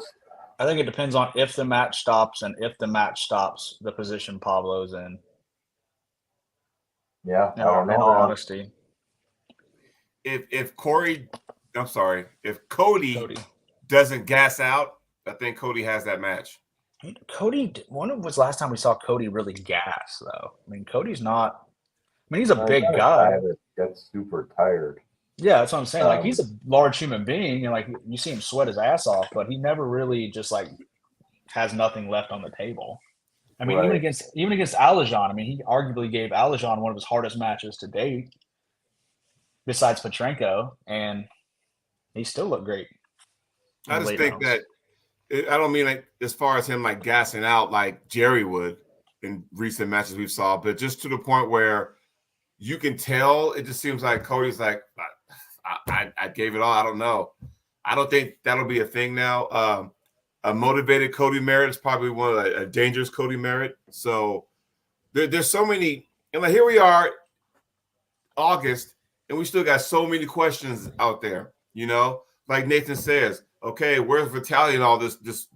I think it depends on if the match stops and if the match stops, the position Pablo's in. Yeah, in all honesty. If Cody doesn't gas out, I think Cody has that match. Cody, when was the last time we saw Cody really gas, though? I mean, Cody's not. I mean, he's a big guy. Gets super tired. Yeah, that's what I'm saying. Like, he's a large human being, and like you see him sweat his ass off, but he never really just like has nothing left on the table. I mean, even against Alajan, I mean, he arguably gave Alajan one of his hardest matches to date, besides Petrenko, and he still looked great. I just think that I don't mean like as far as him like gassing out like Jerry would in recent matches we've saw, but just to the point where you can tell it just seems like Cody's like, I gave it all. I don't know. I don't think that'll be a thing now. A motivated Cody Merritt is probably one of a dangerous Cody Merritt. So there's so many, and like here we are, August, and we still got so many questions out there. You know, like Nathan says, okay, where's Vitaly and all this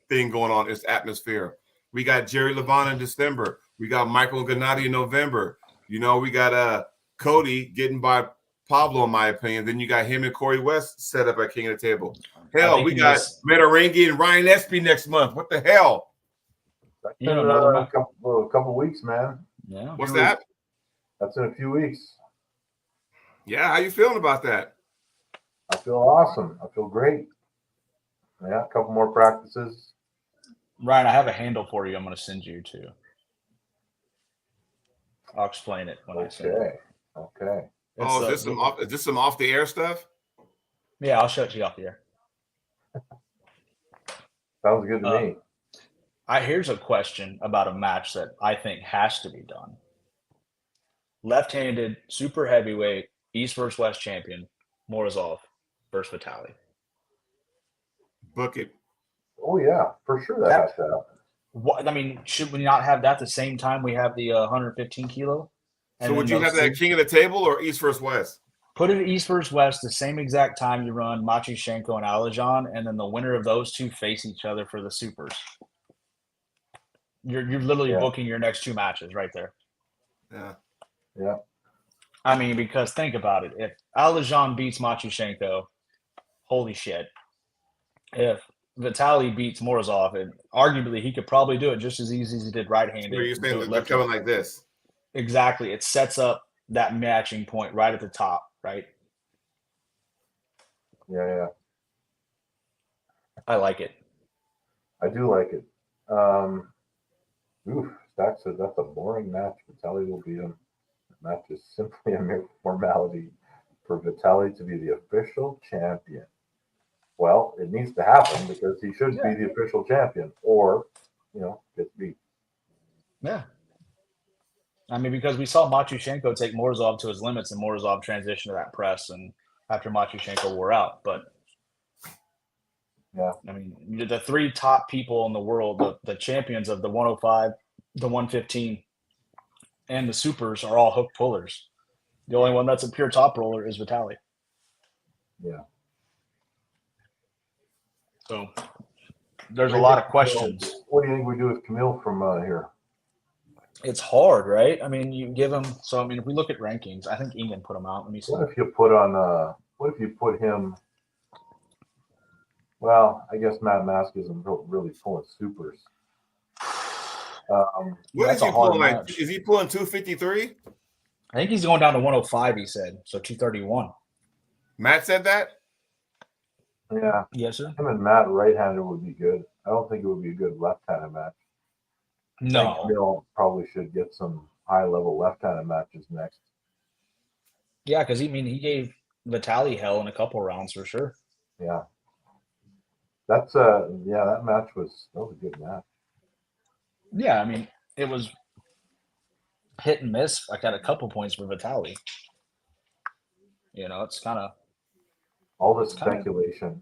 thing going on? This atmosphere. We got Jerry Levan in December. We got Michael Gennady in November. You know, we got Cody getting by Pablo, in my opinion. Then you got him and Corey West set up at King of the Table. Hell, we got Metarengi and Ryan Espy next month. What the hell? That's in a couple weeks, man. Yeah. What's that? That's in a few weeks. Yeah, how you feeling about that? I feel awesome. I feel great. Yeah, a couple more practices. Ryan, I have a handle for you I'm going to send you to. I'll explain it when I send it. Okay. Is this some off the air stuff? Yeah, I'll show it to you off the air. Sounds good to me. Here's a question about a match that I think has to be done. Left-handed, super heavyweight, East versus West champion, Morozov versus Vitaly. Book it. Oh, yeah, for sure that has to happen. What, I mean, should we not have that the same time we have the 115 kilo? So would you have that King of the Table or East versus West? Put it East versus West the same exact time you run Matyushenko and Alajan, and then the winner of those two face each other for the supers. You're literally booking your next two matches right there. Yeah. Yeah. I mean, because think about it. If Alajan beats Matyushenko, holy shit. If Vitaly beats Morozov, and arguably he could probably do it just as easy as he did right-handed. You're saying they're coming like this. Exactly. It sets up that matching point right at the top, right? Yeah. I like it. I do like it. Stack says that's a boring match. Vitaly will beat him. The match is simply a mere formality for Vitaly to be the official champion. Well, it needs to happen because he should be the official champion, or get beat. Yeah. I mean, because we saw Matyushenko take Morozov to his limits and Morozov transition to that press and after Matyushenko wore out. But yeah, I mean, the three top people in the world, the champions of the 105, the 115, and the supers are all hook pullers. The only one that's a pure top roller is Vitaly. Yeah. So there's a lot of questions. What do you think we do with Camille from here? It's hard, right? I mean, you give him. So I mean, if we look at rankings, I think England put him out. Let me see. What if you put him? Well, I guess Matt Mask isn't really pulling supers. What is That's a he hard pulling? match. Is he pulling 253? I think he's going down to 105. He said so. 231. Matt said that. Yeah. Yes, sir. Him and Matt right-handed would be good. I don't think it would be a good left-handed match. I think No. Camille probably should get some high-level left-handed matches next. Yeah, because he gave Vitaly hell in a couple rounds for sure. Yeah. That match was a good match. Yeah, I mean, it was hit and miss. I got a couple points for Vitaly. It's kind of all this speculation.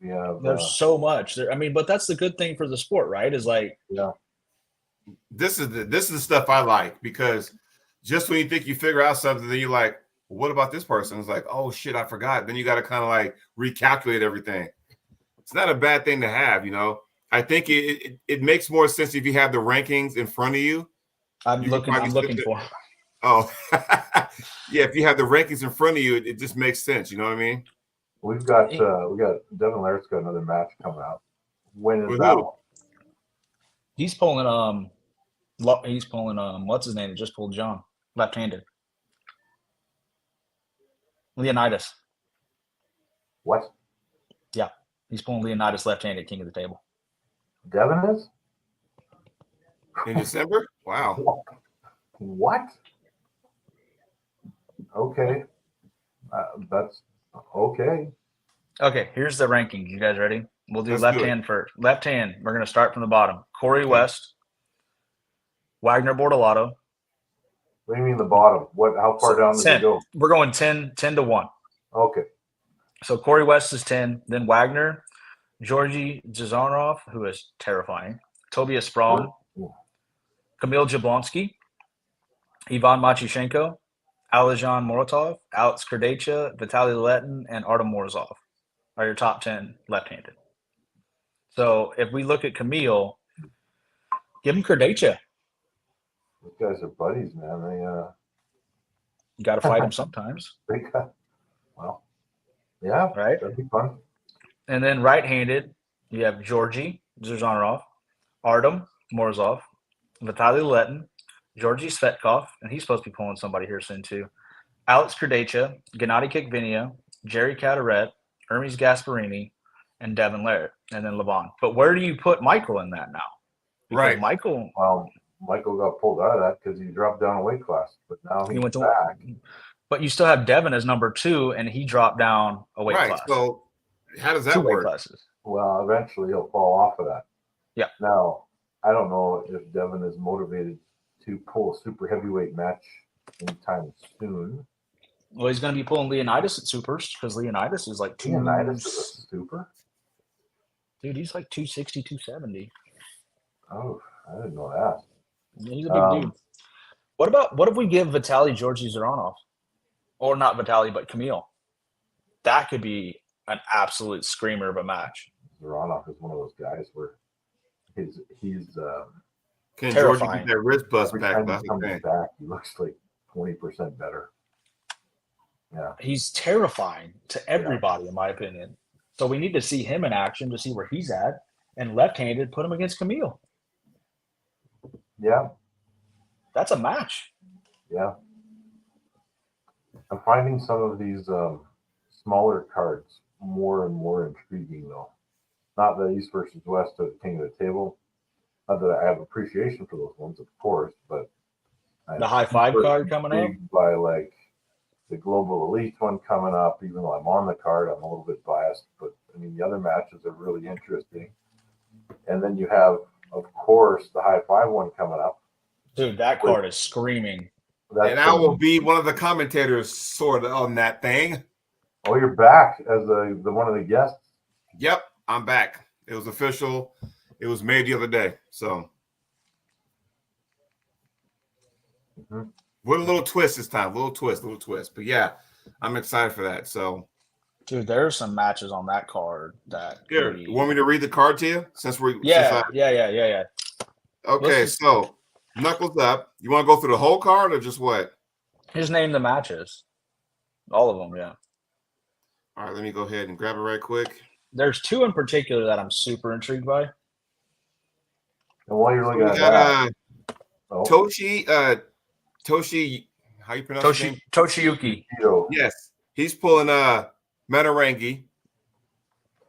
We have there's so much there. I mean, but that's the good thing for the sport, right? Is like this is the stuff I like, because just when you think you figure out something, then you're like, well, what about this person? It's like, oh shit, I forgot. Then you got to kind of like recalculate everything. It's not a bad thing to have, I think it makes more sense if you have the rankings in front of you. I'm looking for. Oh, yeah. If you have the rankings in front of you, it just makes sense. You know what I mean? We got Devin Laird's got another match coming out. When is With that who? one? He's pulling what's his name? Just pulled John left-handed. Leonidas. What? Yeah, he's pulling Leonidas left-handed, king of the table. Devin is? In December? Wow. What? Okay. That's okay. Okay, here's the rankings. You guys ready? We'll do Let's left do it. hand first. Left hand, we're going to start from the bottom. Corey West, Wagner Bortolato. What do you mean the bottom? How far down does it go? We're going 10 to 1. Okay. So Corey West is 10, then Wagner, Georgy Zazarov, who is terrifying, Tobias Sprong, Kamil Jablonski, Ivan Matyushenko, Alijan Morotov, Alex Krdacha, Vitaly Letin, and Artem Morozov are your top 10 left-handed. So if we look at Camille, give him Krdacha. These guys are buddies, man. You got to fight him sometimes. Yeah, right? That'd be fun. And then right-handed, you have Georgy Zuzanarov, Artem Morozov, Vitaly Letin, Georgy Svetkov, and he's supposed to be pulling somebody here soon too. Alex Krdacha, Gennady Kikvinia, Jerry Cadaret, Hermes Gasparini, and Devin Laird, and then Levan. But where do you put Michael in that now? Because right. Michael got pulled out of that because he dropped down a weight class, but now he went back. But you still have Devin as number 2, and he dropped down a weight class. So how does that 2 work? weight classes. Well, eventually he'll fall off of that. Yeah. Now, I don't know if Devin is motivated to pull a super heavyweight match anytime soon. Well, he's going to be pulling Leonidas at supers because Leonidas is like Leonidas is a super? Dude, he's like 260, 270. Oh, I didn't know that. He's a big dude. What if we give Vitaly Georgy Zaranov? Or not Vitaly, but Camille. That could be an absolute screamer of a match. Zaranov is one of those guys where he's Can terrifying. Georgie get that wrist bust every back? time That's he the comes thing. back, he looks like 20% better. Yeah. He's terrifying to everybody, in my opinion. So we need to see him in action to see where he's at. And left-handed, put him against Camille. Yeah. That's a match. Yeah. I'm finding some of these smaller cards more and more intriguing, though. Not the East versus West or the King of the Table. Not that I have appreciation for those ones, of course, but The high five card coming up. By like the Global Elite one coming up, even though I'm on the card, I'm a little bit biased, but I mean the other matches are really interesting. And then you have, of course, the high five one coming up. Dude, that card is screaming. And I will be one of the commentators sort of on that thing. Oh, you're back as the one of the guests. Yep, I'm back. It was official. It was made the other day. So with a little twist this time. Little twist. But yeah, I'm excited for that. So dude, there's some matches on that card that here. You want me to read the card to you? Yeah. Okay, so Knuckles Up. You want to go through the whole card or just what? Just name the matches. All of them, yeah. All right, let me go ahead and grab it right quick. There's two in particular that I'm super intrigued by. And while you're looking at that, Toshi, how you pronounce his name? Toshiyuki. Yes, he's pulling Metarangi.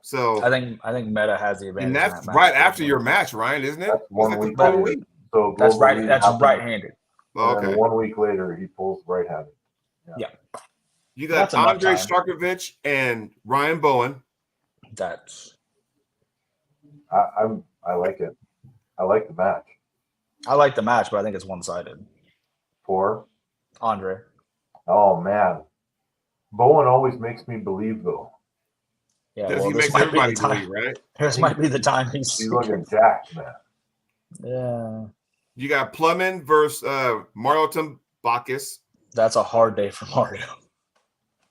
So I think Meta has the advantage. And that's in that right after your match, Ryan, isn't it? That's 1 week later. later. So that's right. That's right-handed. Oh, okay. 1 week later, he pulls right-handed. Yeah. You got Andre Starkovich and Ryan Bowen. I like it. I like the match. I like the match, but I think it's one-sided. For Andre. Oh man, Bowen always makes me believe though. Yeah, he makes everybody believe, right? This might be the time he's looking jacked, man. Yeah. You got Plumman versus Mario Tambakis. That's a hard day for Mario.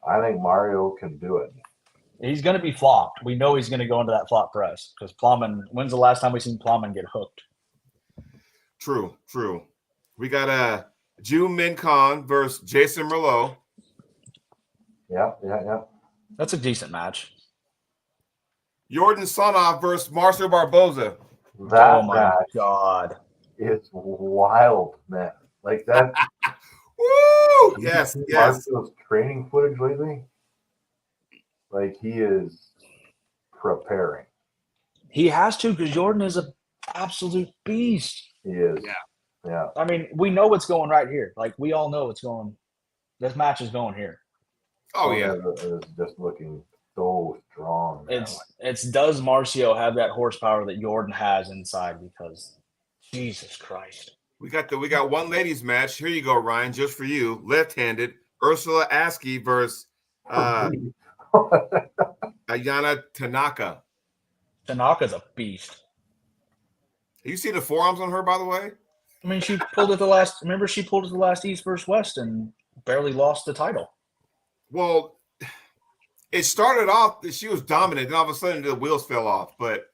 I think Mario can do it. He's going to be flopped. We know he's going to go into that flop press because Plumman. When's the last time we seen Plumman get hooked? True. We got Ju Min Khan versus Jason Merlot. Yeah. That's a decent match. Jordan Sonoff versus Marcel Barboza. That my God. It's wild, man. Like that. Woo! Yes. Marcel's training footage lately. Like he is preparing. He has to because Jordan is an absolute beast. He is. Yeah. I mean, we know what's going right here. Like we all know what's going. This match is going here. Oh yeah. It's just looking so strong. It's does Marcio have that horsepower that Jordan has inside? Because Jesus Christ. We got one ladies match. Here you go, Ryan, just for you. Left-handed. Ursula Askey versus Ayana Tanaka. Tanaka's a beast. You see the forearms on her, by the way? I mean, she pulled it the last. Remember, she pulled it the last East versus West and barely lost the title. Well, it started off that she was dominant, and all of a sudden the wheels fell off. But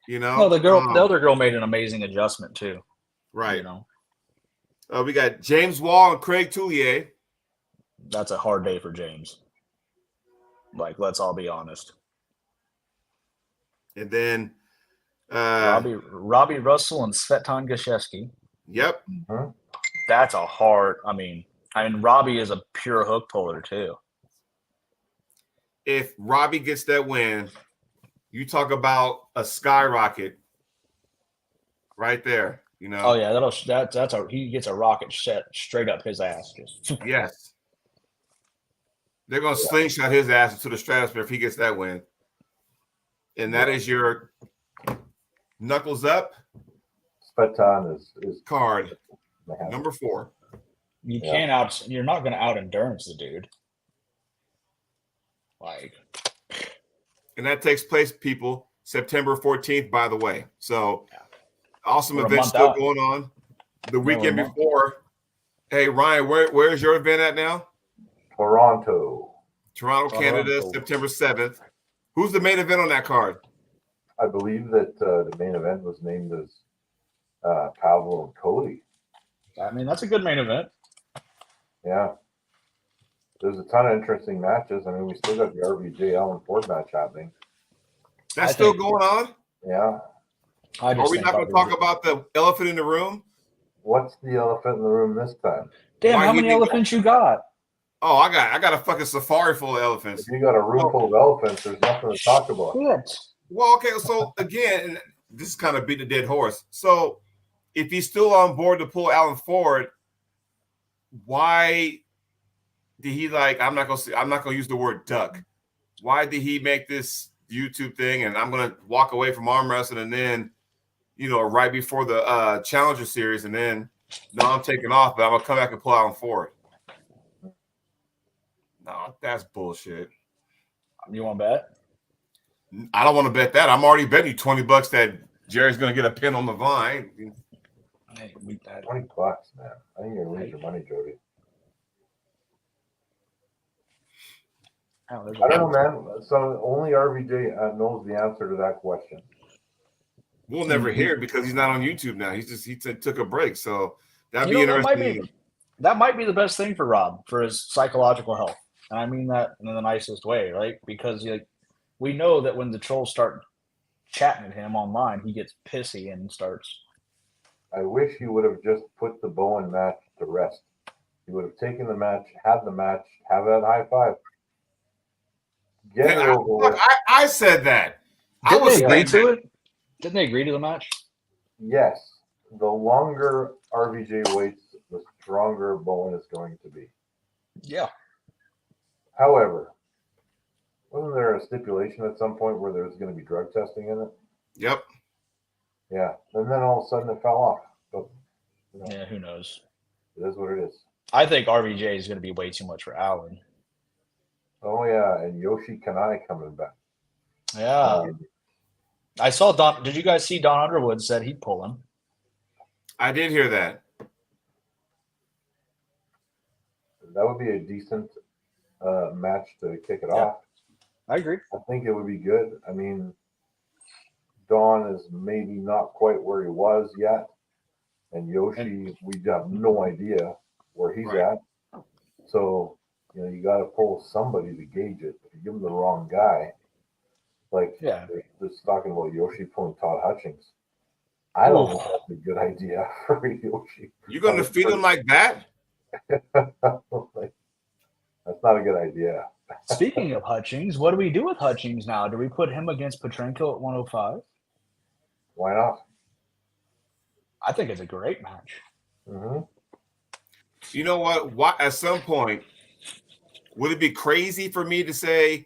you know, the other girl made an amazing adjustment too. Right. You know, we got James Wall and Craig Tullier. That's a hard day for James. Like, let's all be honest. And then Robbie Russell and Svetlana Gashevsky. Yep. Mm-hmm. That's a hard. I mean, Robbie is a pure hook puller too. If Robbie gets that win, you talk about a skyrocket right there. You know. Oh yeah, he gets a rocket set straight up his ass. Yes. They're gonna slingshot his ass into the stratosphere if he gets that win. And that is your Knuckles Up. Spetan is card number 4. You're not gonna out endurance the dude. Like, and that takes place, people, September 14th, by the way. So awesome event still going on. The weekend before. Hey Ryan, where's your event at now? Toronto, Canada, September 7th. Who's the main event on that card? I believe that the main event was named as Pavel and Cody. I mean, that's a good main event. Yeah. There's a ton of interesting matches. I mean, we still got the RVJ Allen Ford match happening. That's still going on? Yeah. Are we not going to talk about the elephant in the room? What's the elephant in the room this time? Damn, how many elephants you got? Oh, I got a fucking safari full of elephants. If you got a room full of elephants, there's nothing to talk about. Shit. Well, okay, so again, and this is kind of beat the dead horse. So if he's still on board to pull Alan Ford, why did he I'm not gonna use the word duck. Why did he make this YouTube thing and I'm gonna walk away from arm wrestling and then right before the Challenger series and then no, I'm taking off, but I'm gonna come back and pull Alan Ford. No, that's bullshit. You want to bet? I don't want to bet that. I'm already betting you $20 that Jerry's going to get a pin on the vine. Hey, $20, man. I think you're gonna lose your money, Jody. I don't know, man. So only RVJ knows the answer to that question. We'll never hear it because he's not on YouTube now. He took a break, so that'd be interesting. That might be the best thing for Rob for his psychological health, and I mean that in the nicest way, right? Because we know that when the trolls start chatting at him online, he gets pissy and starts. I wish he would have just put the Bowen match to rest. He would have taken the match, had the match, have that high five. Get it over with. I said that. Didn't they agree to it? Didn't they agree to the match? Yes. The longer RVJ waits, the stronger Bowen is going to be. Yeah. However, wasn't there a stipulation at some point where there was going to be drug testing in it? Yep. Yeah. And then all of a sudden it fell off. But, yeah, who knows? It is what it is. I think RVJ is going to be way too much for Allen. Oh, yeah. And Yoshi Kanai coming back. Yeah. I saw Don. Did you guys see Don Underwood said he'd pull him? I did hear that. That would be a decent match to kick it off. I agree. I think it would be good. I mean, Don is maybe not quite where he was yet. And Yoshi, we have no idea where he's at. So, you got to pull somebody to gauge it. If you give him the wrong guy, they're just talking about Yoshi pulling Todd Hutchings. I don't think that's a good idea for Yoshi. You're going to feed him like that? That's not a good idea. Speaking of Hutchings, what do we do with Hutchings now? Do we put him against Petrenko at 105? Why not? I think it's a great match. Mm-hmm. You know what? At some point, would it be crazy for me to say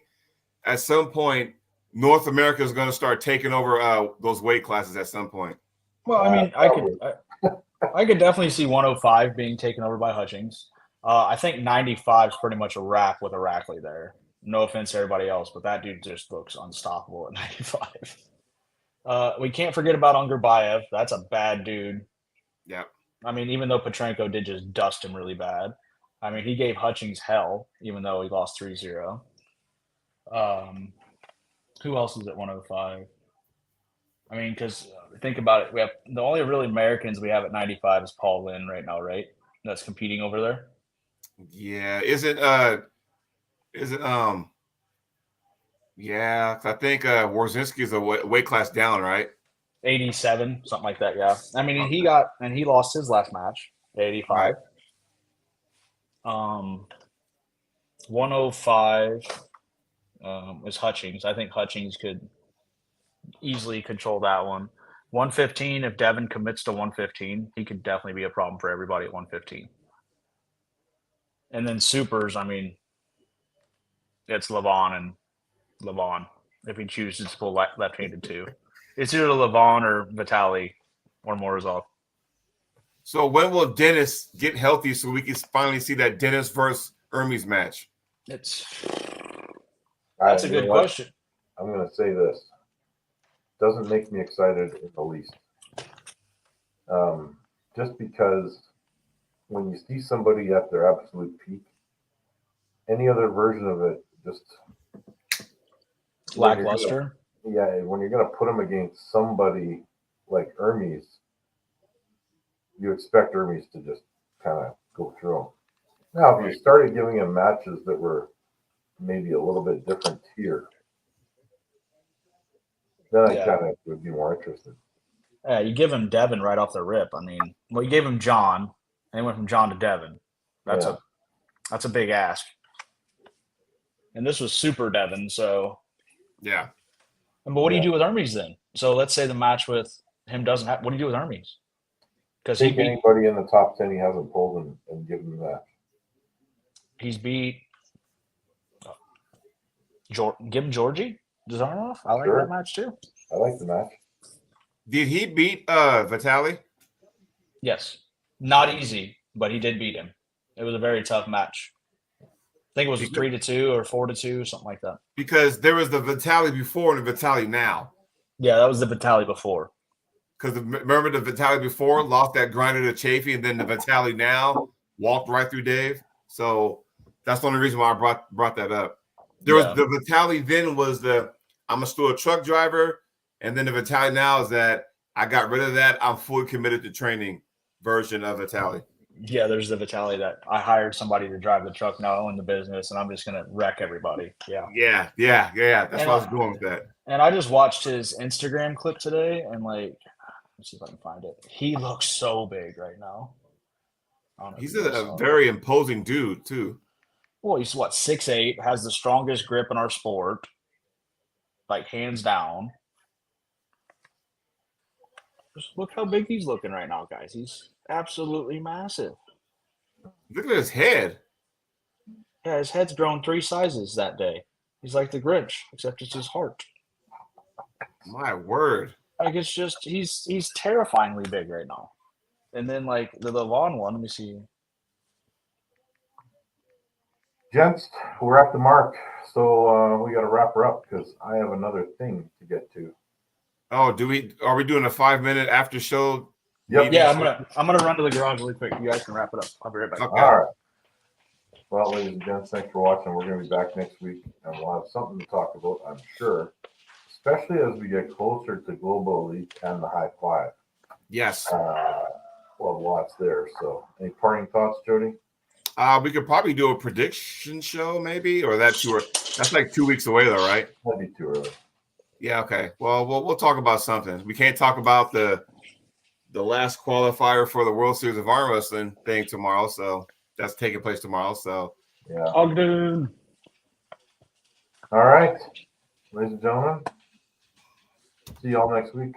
at some point North America is going to start taking over those weight classes at some point? Well, I mean, I could definitely see 105 being taken over by Hutchings. I think 95 is pretty much a wrap with Arackley there. No offense to everybody else, but that dude just looks unstoppable at 95. We can't forget about Ungerbayev. That's a bad dude. Yeah. I mean, even though Petrenko did just dust him really bad. I mean, he gave Hutchings hell, even though he lost 3-0. Who else is at 105? I mean, because think about it. We have the only really Americans we have at 95 is Paul Lynn right now, right? That's competing over there. Yeah. Yeah, I think Warzinski is a weight class down, right? 87, something like that, yeah. I mean, he lost his last match at 85. Right. 105 is Hutchings. I think Hutchings could easily control that one. 115, if Devin commits to 115, he could definitely be a problem for everybody at 115. And then supers, I mean, it's Levan and Levan if he chooses to pull left-handed too. It's either Levan or Vitaly or Morozov. So when will Dennis get healthy so we can finally see that Dennis versus Hermes match? That's a good question. I'm going to say this. Doesn't make me excited in the least. Just because when you see somebody at their absolute peak, any other version of it just lackluster. When you're going to put them against somebody like Hermes, you expect Hermes to just kind of go through them. Now, if you started giving him matches that were maybe a little bit different tier, then I kind of would be more interested. Yeah, you give him Devin right off the rip. I mean, you gave him John, and he went from John to Devin. That's That's a big ask. And this was super Devin. So, Yeah. but what do you do with Hermes then? So let's say the match with him doesn't have. What do you do with Hermes? Because Take anybody in the top 10 he hasn't pulled and give him that. he's beat. Give him Georgie Zarnoff. I like that match too. I like the match. Did he beat Vitaly? Yes. Not easy, but he did beat him. It was a very tough match. I think it was 3-2 or 4-2, something like that. Because there was the Vitaly before and the Vitaly now. Yeah, that was the Vitaly before. Because remember the Vitaly before lost that grinder to Chafee, and then the Vitaly now walked right through Dave. So that's the only reason why I brought that up. There was the Vitaly then was the I'm still a truck driver, and then the Vitaly now is that I got rid of that. I'm fully committed to training version of Vitaly. Yeah, there's the Vitaly that I hired somebody to drive the truck, now I own the business, and I'm just gonna wreck everybody. Yeah. That's why I was going with that. And I just watched his Instagram clip today, and like, let's see if I can find it. He looks so big right now. He's a very imposing dude too. Well, he's what, 6'8", has the strongest grip in our sport, like hands down. Just look how big he's looking right now, guys. He's absolutely massive. Look at his head. Yeah, his head's grown 3 sizes that day. He's like the Grinch, except it's his heart. My word. Like, it's just he's terrifyingly big right now. And then like the Levan one, let me see. Gents, we're at the mark, so we got to wrap her up because I have another thing to get to. Oh, are we doing a 5-minute after show? Yep. Yeah, I'm gonna run to the garage really quick. You guys can wrap it up. I'll be right back. Okay. All right. Well, ladies and gents, thanks for watching. We're going to be back next week, and we'll have something to talk about, I'm sure, especially as we get closer to Global Elite and the High Five. Yes. Well, lots there. So, any parting thoughts, Jody? We could probably do a prediction show, maybe, or that's like 2 weeks away, though, right? That'd be too early. Yeah. Okay. Well, we'll talk about something. We can't talk about the last qualifier for the World Series of Arm Wrestling thing tomorrow, so that's taking place tomorrow. So yeah. Ogden. All right, ladies and gentlemen. See y'all next week.